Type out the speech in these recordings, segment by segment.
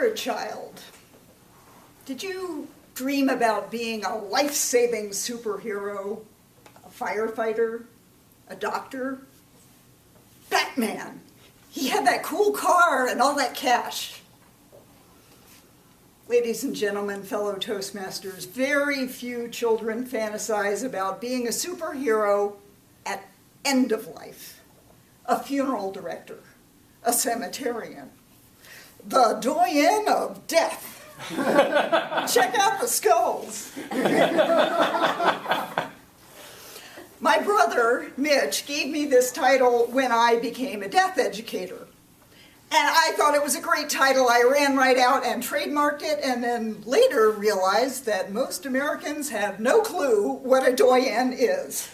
were a child, did you dream about being a life-saving superhero, a firefighter, a doctor? Batman! He had that cool car and all that cash. Ladies and gentlemen, fellow Toastmasters, very few children fantasize about being a superhero at end of life, a funeral director, a cemeterian, the doyen of death. Check out the skulls. My brother, Mitch, gave me this title when I became a death educator. And I thought it was a great title. I ran right out and trademarked it, and then later realized that most Americans have no clue what a doyen is.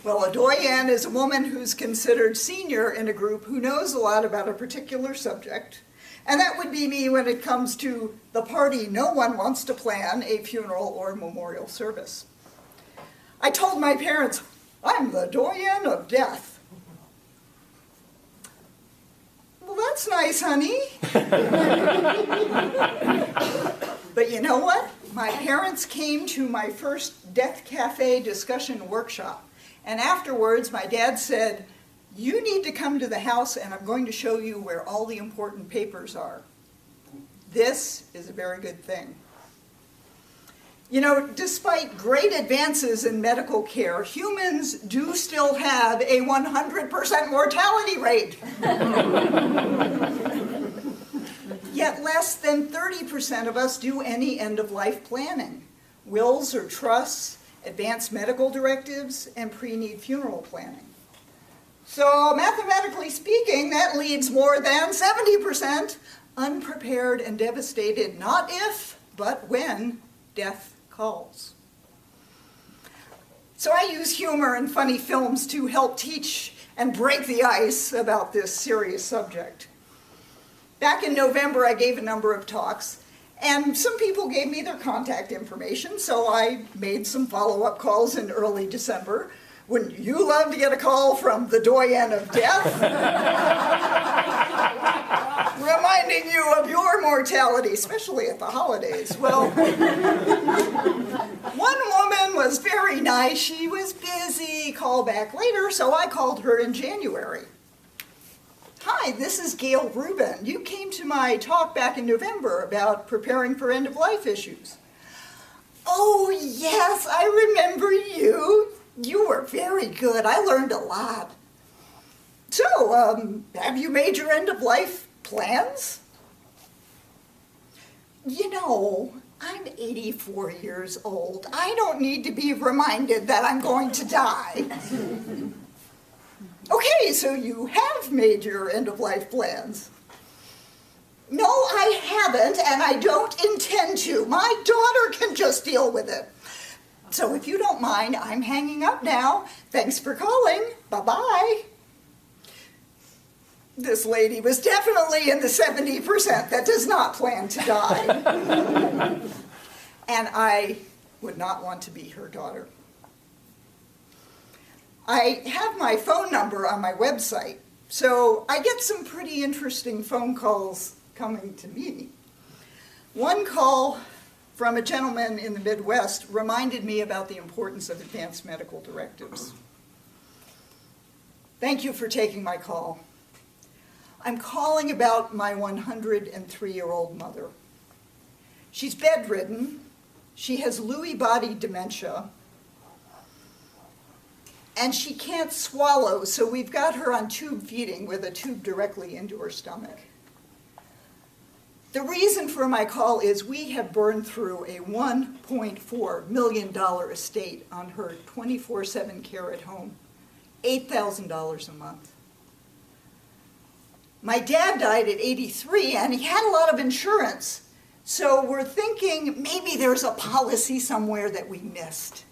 Well, a doyen is a woman who's considered senior in a group who knows a lot about a particular subject. And that would be me when it comes to the party no one wants to plan, a funeral or memorial service. I told my parents, I'm the doyen of death. Well, that's nice, honey. But you know what? My parents came to my first Death Cafe discussion workshop. And afterwards, my dad said, you need to come to the house and I'm going to show you where all the important papers are. This is a very good thing. You know, despite great advances in medical care, humans do still have a 100% mortality rate. Yet less than 30% of us do any end-of-life planning. Wills or trusts, advanced medical directives, and pre-need funeral planning. So mathematically speaking, that leaves more than 70% unprepared and devastated, not if, but when death calls. So I use humor and funny films to help teach and break the ice about this serious subject. Back in November, I gave a number of talks, and some people gave me their contact information, so I made some follow-up calls in early December. Wouldn't you love to get a call from the doyen of death? Reminding you of your mortality, especially at the holidays. Well, one woman was very nice. She was busy, call back later, so I called her in January. Hi, this is Gail Rubin. You came to my talk back in November about preparing for end-of-life issues. Oh, yes, I remember you. You were very good. I learned a lot. So, have you made your end-of-life plans? You know, I'm 84 years old. I don't need to be reminded that I'm going to die. Okay, so you have made your end-of-life plans. No, I haven't, and I don't intend to. My daughter can just deal with it. So if you don't mind, I'm hanging up now. Thanks for calling. Bye-bye. This lady was definitely in the 70% that does not plan to die. And I would not want to be her daughter. I have my phone number on my website, so I get some pretty interesting phone calls coming to me. One call from a gentleman in the Midwest reminded me about the importance of advanced medical directives. Thank you for taking my call. I'm calling about my 103-year-old mother. She's bedridden, she has Lewy body dementia, and she can't swallow, so we've got her on tube feeding with a tube directly into her stomach. The reason for my call is we have burned through a $1.4 million estate on her 24/7 care at home, $8,000 a month. My dad died at 83 and he had a lot of insurance, so we're thinking maybe there's a policy somewhere that we missed.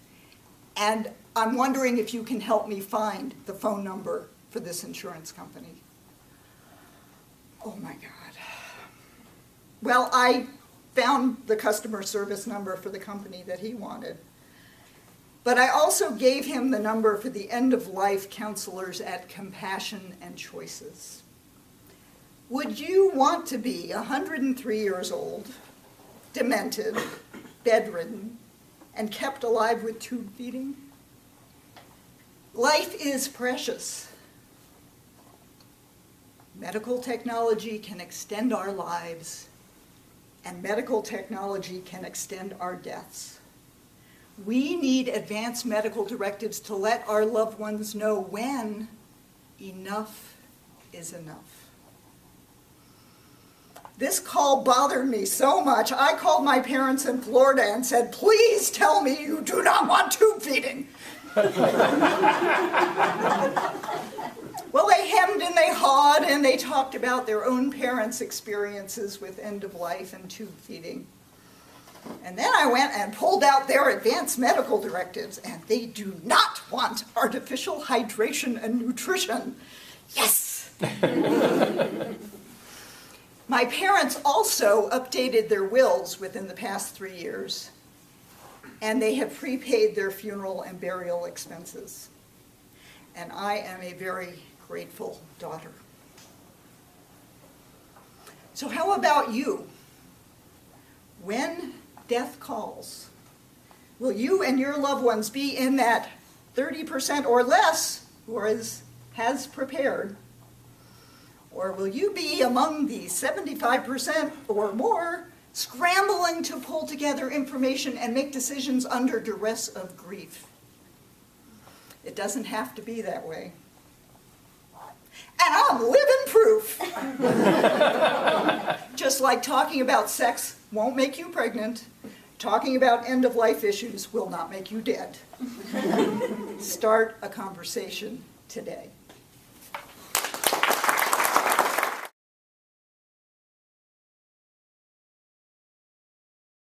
And I'm wondering if you can help me find the phone number for this insurance company. Oh my God. Well, I found the customer service number for the company that he wanted. But I also gave him the number for the end-of-life counselors at Compassion and Choices. Would you want to be 103 years old, demented, bedridden, and kept alive with tube feeding? Life is precious. Medical technology can extend our lives, and medical technology can extend our deaths. We need advanced medical directives to let our loved ones know when enough is enough. This call bothered me so much, I called my parents in Florida and said, please tell me you do not want tube feeding. Well, they hemmed and they hawed and they talked about their own parents' experiences with end of life and tube feeding. And then I went and pulled out their advanced medical directives, and they do not want artificial hydration and nutrition. Yes! My parents also updated their wills within the past 3 years, and they have prepaid their funeral and burial expenses. And I am a very grateful daughter. So how about you? When death calls, will you and your loved ones be in that 30% or less who has prepared? Or will you be among the 75% or more scrambling to pull together information and make decisions under duress of grief? It doesn't have to be that way. And I'm living proof. Just like talking about sex won't make you pregnant, talking about end-of-life issues will not make you dead. Start a conversation today.